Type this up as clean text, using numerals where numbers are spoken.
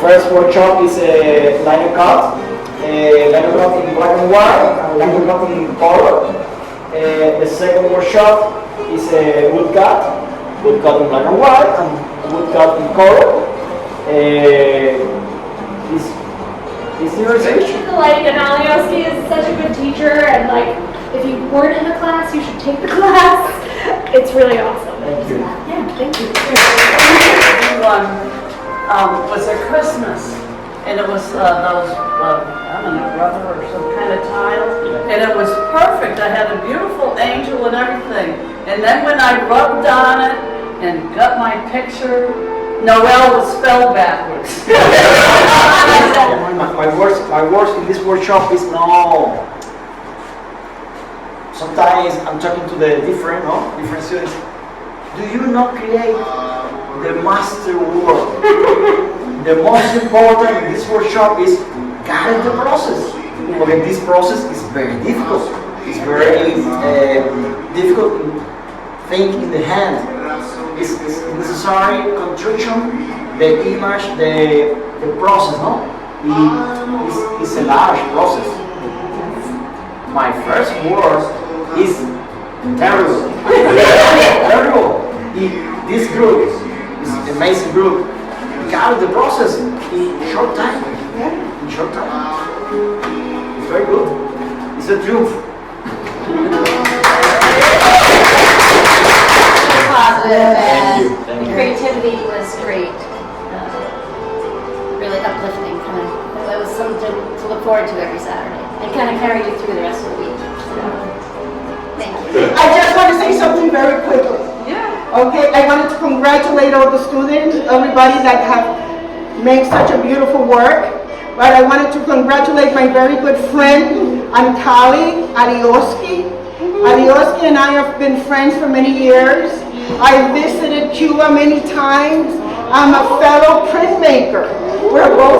first workshop is a lino cut in black and white, and lino cut in color. The second workshop is a wood cut in black and white, and wood cut in color. Is the organization? Like, and Aliosky is such a good teacher, and like, if you weren't in the class, you should take the class. It's really awesome. Thank you. Yeah, thank you. One was at Christmas, and it was those, I don't know, rubber or some kind of tile, and it was perfect. I had a beautiful angel and everything. And then when I rubbed on it and got my picture, Noel was spelled backwards. my worst in this workshop is no. Sometimes I'm talking to the different students. Do you not create the master work? The most important in this workshop is guide the process. Okay, this process is very difficult. It's very difficult thing in the hand. It's necessary construction, the image, the process, no? It's a large process. My first work is terrible. Terrible. This group is an amazing group. Got the process in short time. In short time. It's very good. It's a triumph. Positive, Thank you. and the creativity was great. Really uplifting. It was something to look forward to every Saturday, and kind of carried you through the rest of the week. So, thank you. I just want to say something very quickly. Yeah. Okay, I wanted to congratulate all the students, everybody that have made such a beautiful work. But I wanted to congratulate my very good friend and colleague, Aliosky. Aliosky and I have been friends for many years. I visited Cuba many times. I'm a fellow printmaker. We're both